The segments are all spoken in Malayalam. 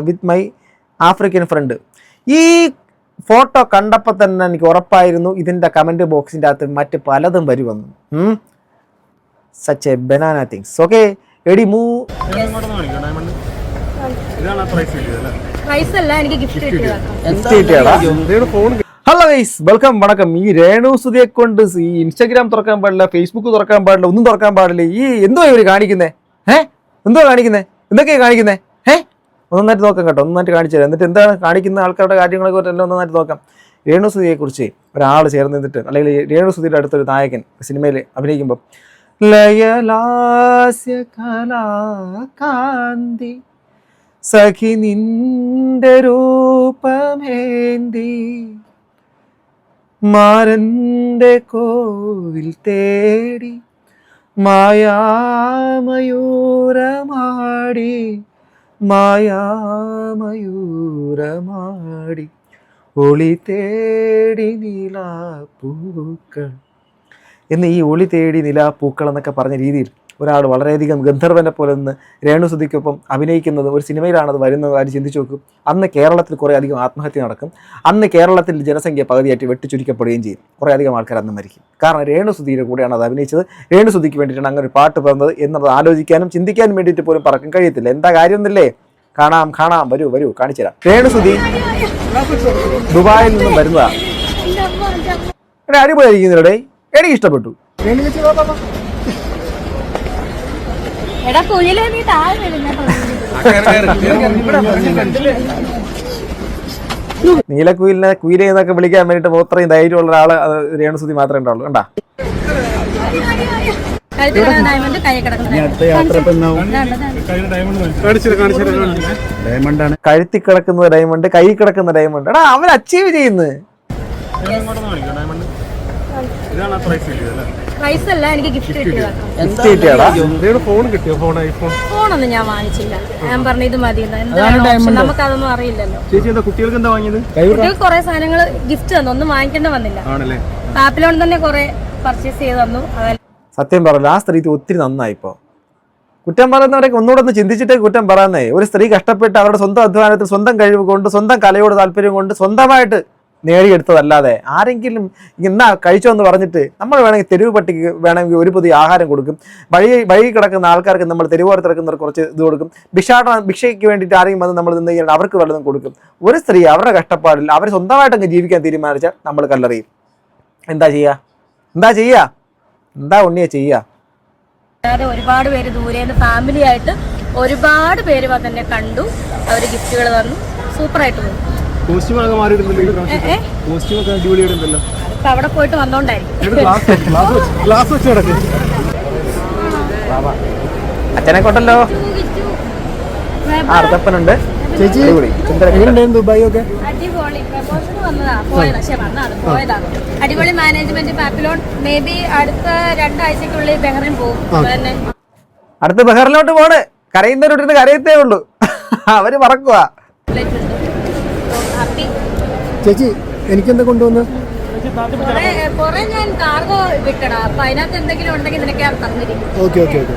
With my African friend. ഈ ഫോട്ടോ കണ്ടപ്പോൾ തന്നെ എനിക്ക് ഉറപ്പായിരുന്നു ഇതിൻ്റെ കമൻറ്റ് ബോക്സിൻ്റെ അകത്ത് മറ്റ് പലതും വരുമെന്ന്. Such A banana things. Okay എടി ഹലോ ഗൈസ്, വെൽക്കം. വണക്കം. ഈ രേണു സുധിയെ കൊണ്ട് ഈ ഇൻസ്റ്റാഗ്രാം തുറക്കാൻ പാടില്ല, ഫേസ്ബുക്ക് തുറക്കാൻ പാടില്ല, ഒന്നും തുറക്കാൻ പാടില്ല. ഈ എന്തോ ഇവര് കാണിക്കുന്നേ? എന്തോ കാണിക്കുന്നേ? എന്തൊക്കെയാ കാണിക്കുന്നേ? ഒന്നായിട്ട് നോക്കാം കേട്ടോ, ഒന്നായിട്ട് കാണിച്ചു തരാം. എന്നിട്ട് എന്താണ് കാണിക്കുന്ന ആൾക്കാരുടെ കാര്യങ്ങളൊക്കെ എല്ലാം ഒന്നായിട്ട് നോക്കാം. രേണു സുധിയെക്കുറിച്ച് ഒരാൾ ചേർന്ന് നിന്നിട്ട്, അല്ലെങ്കിൽ രേണു സുധിയുടെ അടുത്തൊരു നായകൻ സിനിമയിൽ അഭിനയിക്കുമ്പോൾ ലയലാസ്യ കലാകാന്തി സഖി നിന്റെ രൂപമേന്തി മാരന്റെ കോവിൽ തേടി മായാമയൂരമാടി മായാമയൂരമാടി ഒളി തേടി നിലാപ്പൂക്കൾ എന്ന്. ഈ ഒളി തേടി നിലാപ്പൂക്കൾ എന്നൊക്കെ പറഞ്ഞ രീതിയിൽ ഒരാൾ വളരെയധികം ഗന്ധർവനെ പോലെ നിന്ന് രേണു സുധിക്കൊപ്പം അഭിനയിക്കുന്നത് ഒരു സിനിമയിലാണത് വരുന്നത്. ആര് ചിന്തിച്ചു നോക്കും. അന്ന് കേരളത്തിൽ കുറേ അധികം ആത്മഹത്യ നടക്കും. അന്ന് കേരളത്തിൽ ജനസംഖ്യ പകുതിയായിട്ട് വെട്ടിച്ചുരുക്കപ്പെടുകയും ചെയ്യും. കുറേ അധികം ആൾക്കാർ അന്ന് മരിക്കും. കാരണം രേണു സുധിയുടെ കൂടെയാണ് അത് അഭിനയിച്ചത്. രേണു സുധിക്ക് വേണ്ടിയിട്ടാണ് അങ്ങനെ ഒരു പാട്ട് പറഞ്ഞത് എന്നത് ആലോചിക്കാനും ചിന്തിക്കാനും വേണ്ടിയിട്ട് പോലും പറക്കും കഴിയത്തില്ല. എന്താ കാര്യം എന്നല്ലേ? കാണാം കാണാം, വരൂ വരൂ, കാണിച്ചു തരാം. രേണു സുധി ദുബായിൽ നിന്നും വരുന്നതാണ്. അടിപൊളിയായിരിക്കുന്നില്ലേ? എനിക്ക് ഇഷ്ടപ്പെട്ടു. നീലക്കുയിലിനെ കുയിലെ എന്നൊക്കെ വിളിക്കാൻ വേണ്ടിട്ട് അത്രയും ധൈര്യമുള്ള ഒരാള് രേണു സുധി മാത്രമേ ഉണ്ടാവുള്ളൂ. കണ്ടാ കഴുത്തി കിടക്കുന്ന ഡയമണ്ട്, കൈ കിടക്കുന്ന ഡയമണ്ട്. എടാ അവൻ അച്ചീവ് ചെയ്യുന്നു. ഫോണൊന്നും ഞാൻ വാങ്ങിച്ചില്ല. ഞാൻ പറഞ്ഞു ഇത് മതി, നമുക്കതൊന്നും അറിയില്ലല്ലോ. കുട്ടികൾക്ക് കുറെ സാധനങ്ങൾ ഗിഫ്റ്റ് തന്നു, ഒന്നും വാങ്ങിക്കേണ്ട വന്നില്ല. പാപ്പിലോൺ തന്നെ കുറെ പർച്ചേസ് ചെയ്ത് തന്നു. സത്യം പറയല്ലോ, ആ സ്ത്രീ ഒത്തിരി നന്നായിപ്പോ. കുറ്റം പറയുന്നവരൊക്കെ ഒന്നുകൂടെ ഒന്ന് ചിന്തിച്ചിട്ടേ കുറ്റം പറയാന്നേ. ഒരു സ്ത്രീ കഷ്ടപ്പെട്ട് അവരുടെ സ്വന്തം അധ്വാനത്തിൽ, സ്വന്തം കഴിവ് കൊണ്ട്, സ്വന്തം കലയോട് താല്പര്യം കൊണ്ട് സ്വന്തമായിട്ട് നേടിയെടുത്തതല്ലാതെ ആരെങ്കിലും എന്നാ കഴിച്ചോ എന്ന് പറഞ്ഞിട്ട് നമ്മൾ വേണമെങ്കിൽ തെരുവ് പട്ടിക്ക് വേണമെങ്കിൽ ഒരു പുതിയ ആഹാരം കൊടുക്കും. വഴി കിടക്കുന്ന ആൾക്കാർക്ക് നമ്മൾ തെരുവോരത്ത് കിടക്കുന്നവർ കുറച്ച് ഇത് കൊടുക്കും. ഭിക്ഷയ്ക്ക് വേണ്ടിയിട്ട് ആരെങ്കിലും വന്ന് നമ്മൾ നിന്ന് കഴിഞ്ഞാൽ അവർക്ക് വല്ലതും കൊടുക്കും. ഒരു സ്ത്രീ അവരുടെ കഷ്ടപ്പാടിൽ അവർ സ്വന്തമായിട്ടങ്ങ് ജീവിക്കാൻ തീരുമാനിച്ചാൽ നമ്മൾ കല്ലെറിയും. എന്താ ഉണ്ണിയെ ചെയ്യുക? ഒരുപാട് പേര് ദൂരേന്ന് ഫാമിലി ആയിട്ട് ഒരുപാട് പേര് വന്നെ കണ്ടു. അവര് ഗിഫ്റ്റുകൾ തന്നു. സൂപ്പറായിട്ട് പോയി. അവിടെ പോയിട്ട് വന്നോണ്ടായിരിക്കും. അച്ഛനെ കൊണ്ടല്ലോ. അർദ്ധപ്പനുണ്ട്. അടിപൊളി മാനേജ്മെന്റ്. പാപ്പിലോൺ മേ ബി അടുത്ത 2 ആഴ്ചക്കുള്ളിൽ ബഹ്റിൻ പോകും. അടുത്ത ബഹ്റിനോട്ട് പോണ്. കരയുന്നവരോട്ട് കരയത്തേ ഉള്ളൂ. അവര് പറക്കുക. ചേച്ചി എനിക്കെന്താ കൊണ്ടുവന്ന് കൊറേ ഞാൻ കാർഗോ വിട്ടടാ. അപ്പൊ അതിനകത്ത് എന്തെങ്കിലും ഉണ്ടെങ്കിൽ നിനക്ക് തന്നിരിക്കും. Okay okay okay.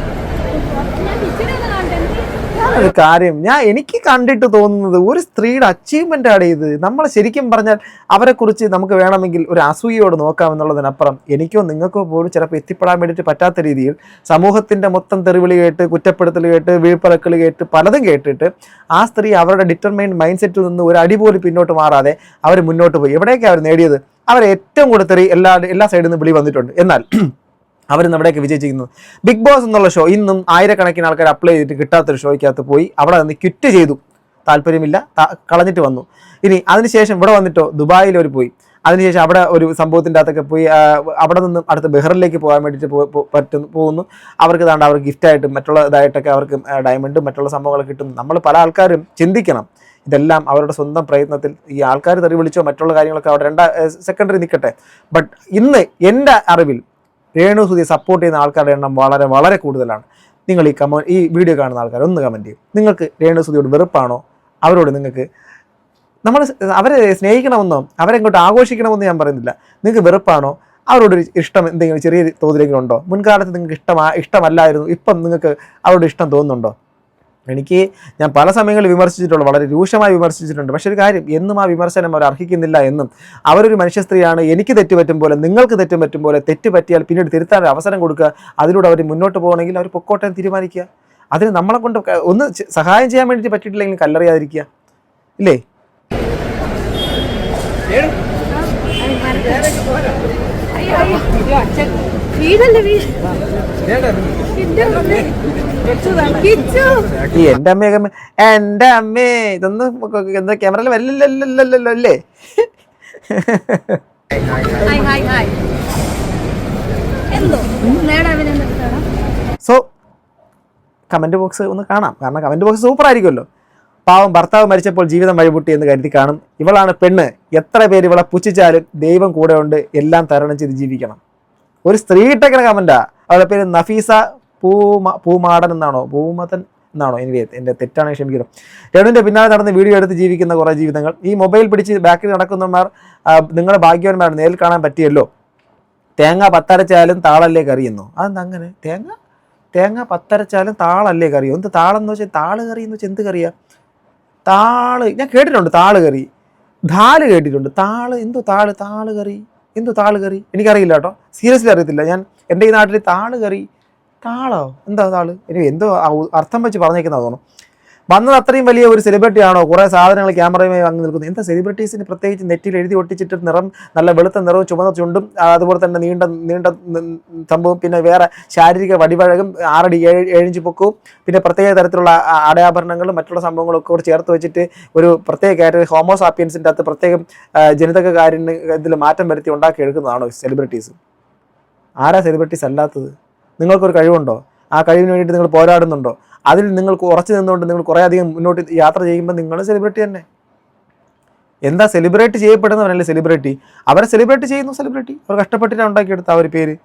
ഒരു കാര്യം എനിക്ക് കണ്ടിട്ട് തോന്നുന്നത് ഒരു സ്ത്രീയുടെ അച്ചീവ്മെന്റ് ആണ് ഇത്. നമ്മൾ ശരിക്കും പറഞ്ഞാൽ അവരെ കുറിച്ച് നമുക്ക് വേണമെങ്കിൽ ഒരു അസൂയയോട് നോക്കാമെന്നുള്ളതിനപ്പുറം എനിക്കോ നിങ്ങൾക്കോ പോലും ചിലപ്പോൾ എത്തിപ്പെടാൻ വേണ്ടിയിട്ട് പറ്റാത്ത രീതിയിൽ സമൂഹത്തിന്റെ മൊത്തം തെറിവിളി കേട്ട്, കുറ്റപ്പെടുത്തൽ കേട്ട്, വീഴ്പ്പറക്കൽ കേട്ട്, പലതും കേട്ടിട്ട് ആ സ്ത്രീ അവരുടെ ഡിറ്റർമൈൻഡ് മൈൻഡ് സെറ്റിൽ നിന്ന് ഒരു അടി പോലും പിന്നോട്ട് മാറാതെ അവർ മുന്നോട്ട് പോയി. എവിടെയൊക്കെ അവർ നേടിയത്? അവർ ഏറ്റവും കൂടുതൽ തെറി എല്ലാ സൈഡിൽ നിന്ന് വിളി വന്നിട്ടുണ്ട്. എന്നാൽ അവരിന്ന് എവിടെയൊക്കെ വിജയിച്ചിരിക്കുന്നത്? ബിഗ് ബോസ് എന്നുള്ള ഷോ ഇന്നും ആയിരക്കണക്കിന് ആൾക്കാർ അപ്ലൈ ചെയ്തിട്ട് കിട്ടാത്തൊരു ഷോയ്ക്കകത്ത് പോയി അവിടെ നിന്ന് ക്വിറ്റ് ചെയ്തു. താല്പര്യമില്ല, കളഞ്ഞിട്ട് വന്നു. ഇനി അതിനുശേഷം ഇവിടെ വന്നിട്ടോ ദുബായിൽ അവർ പോയി. അതിനുശേഷം അവിടെ ഒരു സംഭവത്തിൻ്റെ അകത്തൊക്കെ പോയി അവിടെ നിന്നും അടുത്ത് ബഹ്റിനിലേക്ക് പോകാൻ വേണ്ടിയിട്ട് പോകുന്നു. അവർക്ക് താണ്ട് അവർക്ക് ഗിഫ്റ്റായിട്ട് മറ്റുള്ള ഇതായിട്ടൊക്കെ അവർക്ക് ഡയമണ്ടും മറ്റുള്ള സംഭവങ്ങളൊക്കെ കിട്ടും. നമ്മൾ പല ആൾക്കാരും ചിന്തിക്കണം, ഇതെല്ലാം അവരുടെ സ്വന്തം പ്രയത്നത്തിൽ. ഈ ആൾക്കാർ തെറി വിളിച്ചോ മറ്റുള്ള കാര്യങ്ങളൊക്കെ അവിടെ സെക്കൻഡറി നിൽക്കട്ടെ. ബട്ട് ഇന്ന് എൻ്റെ അറിവിൽ രേണു സുധിയെ സപ്പോർട്ട് ചെയ്യുന്ന ആൾക്കാരുടെ എണ്ണം വളരെ വളരെ കൂടുതലാണ്. നിങ്ങൾ ഈ വീഡിയോ കാണുന്ന ആൾക്കാർ ഒന്ന് കമൻറ്റ് ചെയ്യും. നിങ്ങൾക്ക് രേണു സുധിയോട് വെറുപ്പാണോ? അവരോട് നിങ്ങൾക്ക് അവരെ സ്നേഹിക്കണമെന്നോ അവരെ ഇങ്ങോട്ട് ആഘോഷിക്കണമെന്ന് ഞാൻ പറയുന്നില്ല. നിങ്ങൾക്ക് വെറുപ്പാണോ? അവരോടൊരു ഇഷ്ടം എന്തെങ്കിലും ചെറിയ തോതിലെങ്കിലും ഉണ്ടോ? മുൻകാലത്ത് നിങ്ങൾക്ക് ഇഷ്ടമല്ലായിരുന്നു, ഇപ്പം നിങ്ങൾക്ക് അവരോട് ഇഷ്ടം തോന്നുന്നുണ്ടോ? ഞാൻ പല സമയങ്ങളിൽ വിമർശിച്ചിട്ടുള്ളൂ, വളരെ രൂക്ഷമായി വിമർശിച്ചിട്ടുണ്ട്. പക്ഷെ ഒരു കാര്യം, എന്നും ആ വിമർശനം അവർ അർഹിക്കുന്നില്ല എന്നും അവരൊരു മനുഷ്യ സ്ത്രീയാണ്, എനിക്ക് തെറ്റ് പറ്റും പോലെ നിങ്ങൾക്ക് തെറ്റും പറ്റും പോലെ തെറ്റ് പറ്റിയാൽ പിന്നീട് തിരുത്താൻ അവസരം കൊടുക്കുക, അതിലൂടെ അവർ മുന്നോട്ട് പോകണമെങ്കിൽ അവർ പൊക്കോട്ടെ തീരുമാനിക്കുക. അതിന് നമ്മളെ കൊണ്ട് ഒന്ന് സഹായം ചെയ്യാൻ വേണ്ടിയിട്ട് പറ്റിയിട്ടില്ലെങ്കിൽ കല്ലെറിയാതിരിക്കുക, ഇല്ലേ? ഈ എന്റെ അമ്മേ ഇതൊന്നും എന്താ ക്യാമറയിൽ വരില്ലല്ലോ അല്ലേ? സോ കമന്റ് ബോക്സ് ഒന്ന് കാണാം, കാരണം കമന്റ് ബോക്സ് സൂപ്പർ ആയിരിക്കുമല്ലോ. പാവം ഭർത്താവ് മരിച്ചപ്പോൾ ജീവിതം വഴിമുട്ടി എന്ന് കരുതി കാണും. ഇവളാണ് പെണ്ണ്, എത്ര പേര് ഇവളെ പുച്ഛിച്ചാലും ദൈവം കൂടെ ഉണ്ട്, എല്ലാം തരണം ചെയ്ത് ജീവിക്കണം. ഒരു സ്ത്രീ ഇട്ടേക്കുന്ന കമന്റാ. അവളുടെ പേര് നഫീസ പൂമാടൻ എന്നാണോ, പൂമതൻ എന്നാണോ, എനിക്ക് എൻ്റെ തെറ്റാണ്, ക്ഷമിക്കണം. രേണുവിൻ്റെ പിന്നാലെ നടന്ന് വീഡിയോ എടുത്ത് ജീവിക്കുന്ന കുറേ ജീവിതങ്ങൾ. ഈ മൊബൈൽ പിടിച്ച് ബാക്കിൽ നടക്കുന്നവന്മാർ നിങ്ങളുടെ ഭാഗ്യവാന്മാർ നേരിൽ കാണാൻ പറ്റിയല്ലോ. തേങ്ങ പത്തരച്ചാലും താളല്ലേ കറിയുന്നു. അതെന്താ അങ്ങനെ? തേങ്ങ പത്തരച്ചാലും താളല്ലേ കറിയോ? എന്ത് താളെന്ന് വെച്ചാൽ, താള് കറി എന്ന് വെച്ചാൽ എന്ത് കറിയാ? താള് ഞാൻ കേട്ടിട്ടുണ്ട്, താള് കറി. ധാല് കേട്ടിട്ടുണ്ട്, താള് എന്തോ താള് കറി, എന്തോ താള് കറി എനിക്കറിയില്ല കേട്ടോ, സീരിയസ്ലി അറിയത്തില്ല. ഞാൻ എൻ്റെ ഈ നാട്ടിൽ താള് കറി, താളോ എന്താ താള്, ഇനി എന്തോ അർത്ഥം വെച്ച് പറഞ്ഞേക്കുന്നത് തോന്നുന്നു. വന്നത് അത്രയും വലിയ ഒരു സെലിബ്രിറ്റി ആണോ? കുറേ സാധനങ്ങൾ ക്യാമറയുമായി വാങ്ങി നിൽക്കുന്നു. എന്താ സെലിബ്രിറ്റീസിന് പ്രത്യേകിച്ച് നെറ്റിൽ എഴുതി ഒട്ടിച്ചിട്ട് നിറം, നല്ല വെളുത്ത നിറവും ചുമന്ന ചുണ്ടും അതുപോലെ തന്നെ നീണ്ട സംഭവം, പിന്നെ വേറെ ശാരീരിക വടിവഴകും, 6 അടി 7 ഇഞ്ച് പൊക്കവും, പിന്നെ പ്രത്യേക തരത്തിലുള്ള അടയാഭരണങ്ങളും മറ്റുള്ള സംഭവങ്ങളൊക്കെ കൂടെ ചേർത്ത് വെച്ചിട്ട് ഒരു പ്രത്യേക കാറ്റഗറി ഹോമോസാപ്പിയൻസിൻ്റെ അകത്ത് പ്രത്യേകം ജനിതക കാര്യത്തിന് ഇതിൽ മാറ്റം വരുത്തി ഉണ്ടാക്കി എടുക്കുന്നതാണോ സെലിബ്രിറ്റീസ്? ആരാ സെലിബ്രിറ്റീസ് അല്ലാത്തത്? നിങ്ങൾക്കൊരു കഴിവുണ്ടോ? ആ കഴിവിന് വേണ്ടിയിട്ട് നിങ്ങൾ പോരാടുന്നുണ്ടോ? അതിൽ നിങ്ങൾക്ക് ഉറച്ചു നിന്നുകൊണ്ട് നിങ്ങൾ കുറേ അധികം മുന്നോട്ട് യാത്ര ചെയ്യുമ്പോൾ നിങ്ങൾ സെലിബ്രിറ്റി തന്നെ. എന്താ സെലിബ്രേറ്റ് ചെയ്യപ്പെടുന്നവരല്ലേ സെലിബ്രിറ്റി? അവരെ സെലിബ്രേറ്റ് ചെയ്യുന്നു സെലിബ്രിറ്റി. അവർ കഷ്ടപ്പെട്ടിട്ടാണ് ഉണ്ടാക്കിയെടുത്ത ആ ഒരു പേര്.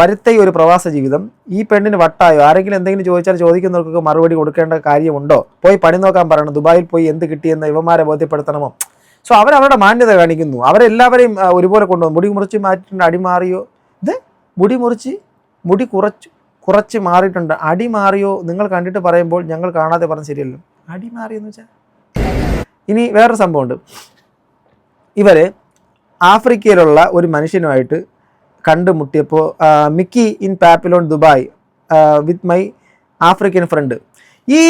വരുത്ത ഒരു പ്രവാസ ജീവിതം. ഈ പെണ്ണിന് വട്ടായോ? ആരെങ്കിലും എന്തെങ്കിലും ചോദിച്ചാൽ ചോദിക്കുന്നവർക്കൊക്കെ മറുപടി കൊടുക്കേണ്ട കാര്യമുണ്ടോ? പോയി പണി നോക്കാൻ പറയണം. ദുബായിൽ പോയി എന്ത് കിട്ടിയെന്ന് ഇവന്മാരെ ബോധ്യപ്പെടുത്തണമോ? സോ അവരവരുടെ മാന്യത കാണിക്കുന്നു. അവരെല്ലാവരെയും ഒരുപോലെ കൊണ്ടുപോകും. മുടി മുറിച്ച് മാറ്റിയിട്ടുണ്ട്, അടി മാറിയോ? ഇത് മുടി കുറച്ച് മാറിയിട്ടുണ്ട്, അടി മാറിയോ? നിങ്ങൾ കണ്ടിട്ട് പറയുമ്പോൾ ഞങ്ങൾ കാണാതെ പറഞ്ഞ് ശരിയല്ലോ. അടി മാറിയെന്ന് വെച്ചാൽ ഇനി വേറൊരു സംഭവമുണ്ട്. ഇവർ ആഫ്രിക്കയിലുള്ള ഒരു മനുഷ്യനുമായിട്ട് കണ്ടുമുട്ടിയപ്പോൾ Mickey in Papillon Dubai with my African friend. ഈ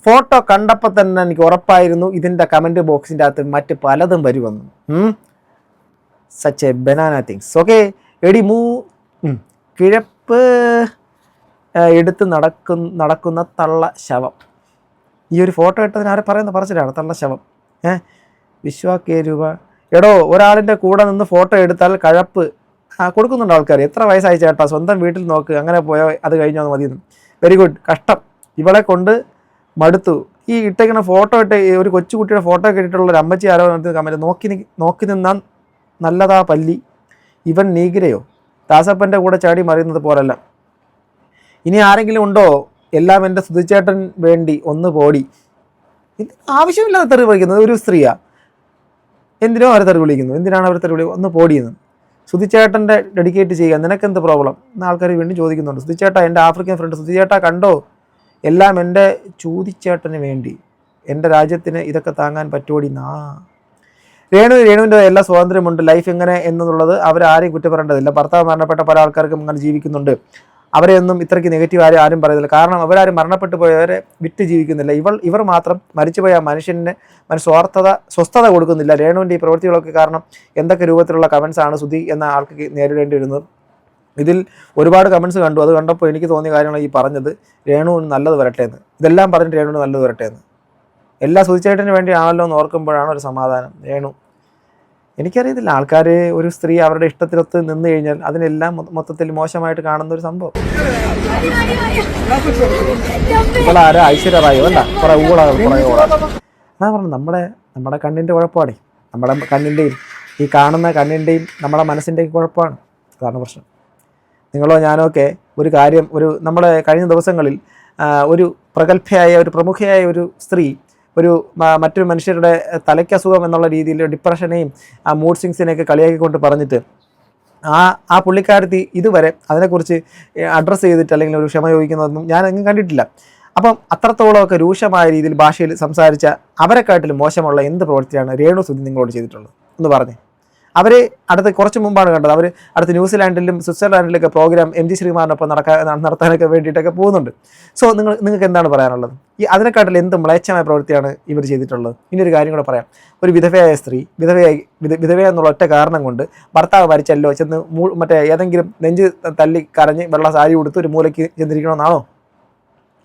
ഫോട്ടോ കണ്ടപ്പോൾ തന്നെ എനിക്ക് ഉറപ്പായിരുന്നു ഇതിൻ്റെ കമൻറ്റ് ബോക്സിൻ്റെ അകത്ത് മറ്റ് പലതും വരുമെന്ന്. Such A banana things. Okay, എടി കിഴപ്പ് എടുത്ത് നടക്കുന്ന തള്ള ശവം. ഈ ഒരു ഫോട്ടോ ഇട്ടതിന് ആരെ പറയുന്ന പറച്ചിലാണ് തള്ള ശവം. വിശ്വാക്കേ രൂപ. എടോ, ഒരാളിൻ്റെ കൂടെ നിന്ന് ഫോട്ടോ എടുത്താൽ കഴപ്പ് കൊടുക്കുന്നുണ്ട് ആൾക്കാർ. എത്ര വയസ്സായി ചേട്ടാ, സ്വന്തം വീട്ടിൽ നോക്ക്, അങ്ങനെ പോയോ അത് കഴിഞ്ഞോ മതിയെന്ന്. Very good. കഷ്ടം, ഇവളെ കൊണ്ട് മടുത്തു. ഈ ഇട്ടേക്കുന്ന ഫോട്ടോ ഇട്ട് ഒരു കൊച്ചുകുട്ടിയുടെ ഫോട്ടോ ഒക്കെ ഇട്ടിട്ടുള്ള ഒരു അമ്മച്ചി ആരോ കമൻറ്റ്, നോക്കി നിന്നാൽ നല്ലതാ പല്ലി, ഇവൻ നീഗ്രയോ? ദാസപ്പൻ്റെ കൂടെ ചാടി മറിയുന്നത് പോലല്ല. ഇനി ആരെങ്കിലും ഉണ്ടോ? എല്ലാം എൻ്റെ സുധിച്ചേട്ടൻ വേണ്ടി ഒന്ന് പോടി. ഇത് ആവശ്യമില്ലാതെ തെറി വിളിക്കുന്നത് ഒരു സ്ത്രീയാ. എന്തിനോ അവരെ തെറി വിളിക്കുന്നു? എന്തിനാണ് അവർ തെറി വിളിക്കുന്നത്? ഒന്ന് പോടിയെന്ന്. സുധിച്ചേട്ടൻ്റെ ഡെഡിക്കേറ്റ് ചെയ്യുക, നിനക്കെന്ത് പ്രോബ്ലം എന്ന് ആൾക്കാർ വീണ്ടും ചോദിക്കുന്നുണ്ട്. സുധിച്ചേട്ടാ, എൻ്റെ ആഫ്രിക്കൻ ഫ്രണ്ട് സുധിച്ചേട്ടാ കണ്ടോ, എല്ലാം എൻ്റെ ചൂതിച്ചേട്ടന് വേണ്ടി, എൻ്റെ രാജ്യത്തിന് ഇതൊക്കെ താങ്ങാൻ പറ്റുമോടി. രേണുവിൻ്റെ എല്ലാ സ്വാതന്ത്ര്യമുണ്ട്. ലൈഫ് എങ്ങനെ എന്നുള്ളത് അവരാരെയും കുറ്റം പറയേണ്ടതില്ല. ഭർത്താവ് മരണപ്പെട്ട പല ആൾക്കാർക്കും അങ്ങനെ ജീവിക്കുന്നുണ്ട്. അവരെയൊന്നും ഇത്രയ്ക്ക് നെഗറ്റീവ് ആരും പറയുന്നില്ല. കാരണം അവരാരും മരണപ്പെട്ടു പോയവരെ വിറ്റ് ജീവിക്കുന്നില്ല. ഇവർ മാത്രം മരിച്ചുപോയ ആ മനുഷ്യന് സ്വസ്ഥത കൊടുക്കുന്നില്ല. രേണുവിൻ്റെ ഈ പ്രവൃത്തികളൊക്കെ കാരണം എന്തൊക്കെ രൂപത്തിലുള്ള കമൻസാണ് സുധി എന്ന ആൾക്ക് നേരിടേണ്ടി വരുന്നത്. ഇതിൽ ഒരുപാട് കമൻസ് കണ്ടു. അത് കണ്ടപ്പോൾ എനിക്ക് തോന്നിയ കാര്യങ്ങൾ ഈ പറഞ്ഞത്, രേണുവിന് നല്ലത് വരട്ടെ എന്ന്. ഇതെല്ലാം പറഞ്ഞിട്ട് രേണുവിന് നല്ലത് വരട്ടെ എന്ന്. എല്ലാ സുധിച്ചേട്ടന് വേണ്ടിയാണല്ലോ എന്ന് ഓർക്കുമ്പോഴാണ് ഒരു സമാധാനം. രേണു, എനിക്കറിയത്തില്ല, ആൾക്കാർ ഒരു സ്ത്രീ അവരുടെ ഇഷ്ടത്തിനൊത്ത് നിന്ന് കഴിഞ്ഞാൽ അതിനെല്ലാം മൊത്തത്തിൽ മോശമായിട്ട് കാണുന്ന ഒരു സംഭവം. ആരാ ഐശ്വര്യ റായോ അല്ല, കുറേ അതാ പറഞ്ഞു, നമ്മുടെ കണ്ണിൻ്റെ കുഴപ്പമാണ്. നമ്മുടെ കണ്ണിൻ്റെയും ഈ കാണുന്ന കണ്ണിൻ്റെയും നമ്മുടെ മനസ്സിൻ്റെയും കുഴപ്പമാണ്. അതാണ് പ്രശ്നം. നിങ്ങളോ ഞാനോ ഒക്കെ ഒരു കാര്യം, നമ്മുടെ കഴിഞ്ഞ ദിവസങ്ങളിൽ ഒരു പ്രഗത്ഭയായ ഒരു പ്രമുഖയായ ഒരു സ്ത്രീ മറ്റൊരു മനുഷ്യരുടെ തലയ്ക്കസുഖം എന്നുള്ള രീതിയിൽ ഡിപ്രഷനെയും ആ മൂഡ് സ്വിങ്സിനെയൊക്കെ കളിയാക്കിക്കൊണ്ട് പറഞ്ഞിട്ട് ആ പുള്ളിക്കാരത്തി ഇതുവരെ അതിനെക്കുറിച്ച് അഡ്രസ്സ് ചെയ്തിട്ട് അല്ലെങ്കിൽ ഒരു ക്ഷമ ചോദിക്കുന്നതൊന്നും ഞാൻ എങ്ങും കണ്ടിട്ടില്ല. അപ്പം അത്രത്തോളമൊക്കെ രൂക്ഷമായ രീതിയിൽ ഭാഷയിൽ സംസാരിച്ച അവരെക്കാട്ടിലും മോശമുള്ള എന്ത് പ്രവൃത്തിയാണ് രേണു സുധി നിങ്ങളോട് ചെയ്തിട്ടുള്ളത് എന്ന് പറഞ്ഞേ. അവർ അടുത്ത് കുറച്ച് മുമ്പാണ് കണ്ടത്, അവർ അടുത്ത് ന്യൂസിലാൻഡിലും സ്വിറ്റ്സർലാൻഡിലൊക്കെ പ്രോഗ്രാം MG ശ്രീകുമാറിനൊപ്പം നടത്താനൊക്കെ വേണ്ടിയിട്ടൊക്കെ പോകുന്നുണ്ട്. സോ നിങ്ങൾക്ക് എന്താണ് പറയാനുള്ളത്? ഈ അതിനെക്കാട്ടിൽ എന്ത് മ്ലേച്ഛമായ പ്രവൃത്തിയാണ് ഇവർ ചെയ്തിട്ടുള്ളത്? ഇനി ഒരു കാര്യം കൂടെ പറയാം. ഒരു വിധവയായ സ്ത്രീ വിധവ എന്നുള്ള ഒറ്റ കാരണം കൊണ്ട് ഭർത്താവ് മരിച്ചല്ലോ ചെന്ന് മറ്റേ ഏതെങ്കിലും നെഞ്ച് തല്ലി കരഞ്ഞ് വെള്ള സാരി കൊടുത്ത് ഒരു മൂലയ്ക്ക് ചെന്നിരിക്കണമെന്നാണോ?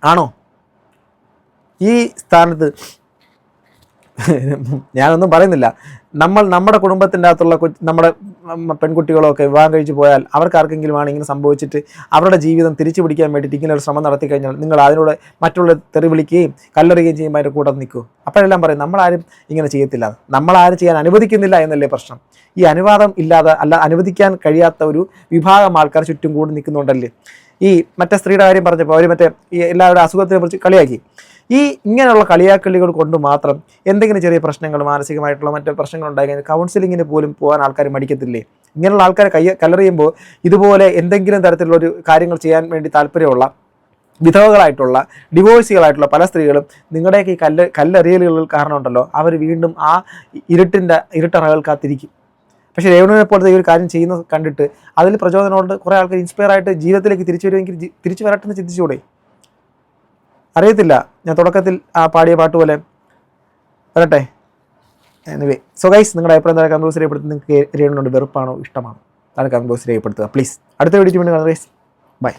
ആണോ? ഈ സ്ഥാനത്ത് ഞാനൊന്നും പറയുന്നില്ല. നമ്മുടെ കുടുംബത്തിൻ്റെ അകത്തുള്ള നമ്മുടെ പെൺകുട്ടികളൊക്കെ വിവാഹം കഴിച്ച് പോയാൽ അവർക്ക് ആർക്കെങ്കിലും ആണ് ഇങ്ങനെ സംഭവിച്ചിട്ട് അവരുടെ ജീവിതം തിരിച്ചു പിടിക്കാൻ വേണ്ടിയിട്ട് ഇങ്ങനെ ഒരു ശ്രമം നടത്തി കഴിഞ്ഞാൽ നിങ്ങൾ അതിനോട് മറ്റുള്ള തെറി വിളിക്കുകയും കല്ലെറിയുകയും ചെയ്യുമ്പോൾ അതിൻ്റെ കൂടെ നിൽക്കൂ. അപ്പോഴെല്ലാം പറയും നമ്മളാരും ഇങ്ങനെ ചെയ്യത്തില്ല, നമ്മളാരും ചെയ്യാൻ അനുവദിക്കുന്നില്ല എന്നല്ലേ പ്രശ്നം. ഈ അനുവാദം ഇല്ലാതെ അനുവദിക്കാൻ കഴിയാത്ത ഒരു വിഭാഗം ആൾക്കാർ ചുറ്റും കൂടി നിൽക്കുന്നുണ്ടല്ലേ. ഈ മറ്റേ സ്ത്രീയുടെ കാര്യം പറഞ്ഞപ്പോൾ അവർ മറ്റേ ഈ എല്ലാവരുടെ അസുഖത്തിനെ കുറിച്ച് കളിയാക്കി. ഈ ഇങ്ങനെയുള്ള കളിയാക്കളികൾ കൊണ്ട് മാത്രം എന്തെങ്കിലും ചെറിയ പ്രശ്നങ്ങൾ, മാനസികമായിട്ടുള്ള മറ്റു പ്രശ്നങ്ങൾ ഉണ്ടായി കഴിഞ്ഞാൽ കൗൺസിലിങ്ങിന് പോലും പോകാൻ ആൾക്കാർ മടിക്കത്തില്ലേ? ഇങ്ങനെയുള്ള ആൾക്കാരെ കല്ലെറിയുമ്പോൾ ഇതുപോലെ എന്തെങ്കിലും തരത്തിലുള്ള ഒരു കാര്യങ്ങൾ ചെയ്യാൻ വേണ്ടി താല്പര്യമുള്ള വിധവകളായിട്ടുള്ള ഡിവോഴ്സികളായിട്ടുള്ള പല സ്ത്രീകളും നിങ്ങളുടെയൊക്കെ ഈ കല്ലെറിയലുകൾ കാരണം ഉണ്ടല്ലോ, അവർ വീണ്ടും ആ ഇരുട്ടറകൾ കാത്തിരിക്കും. പക്ഷേ രേണുവിനെ പോലത്തെ ഈ ഒരു കാര്യം ചെയ്യുന്നത് കണ്ടിട്ട് അതിൽ പ്രചോദനമുണ്ട്, കുറേ ആൾക്കാർ ഇൻസ്പയർ ആയിട്ട് ജീവിതത്തിലേക്ക് തിരിച്ചു വരുമെങ്കിൽ തിരിച്ചു വരട്ടെന്ന് ചിന്തിച്ചുകൂടെ? അറിയത്തില്ല, ഞാൻ തുടക്കത്തിൽ ആ പാടിയ പാട്ട് പോലെ വരട്ടെ. എനിവേ, സോ ഗൈസ്, നിങ്ങളുടെ അഭിപ്രായം താഴെ കമന്റ് ബോക്സിൽ രേഖപ്പെടുത്തുക. നിങ്ങൾക്ക് രേണുവിനോട് വെറുപ്പാണോ ഇഷ്ടമാണോ? താഴെ കമന്റ് ബോക്സിൽ രേഖപ്പെടുത്തുക പ്ലീസ്. അടുത്ത വീഡിയോ വീണ്ടും കാണാം ഗൈസ്. ബൈ.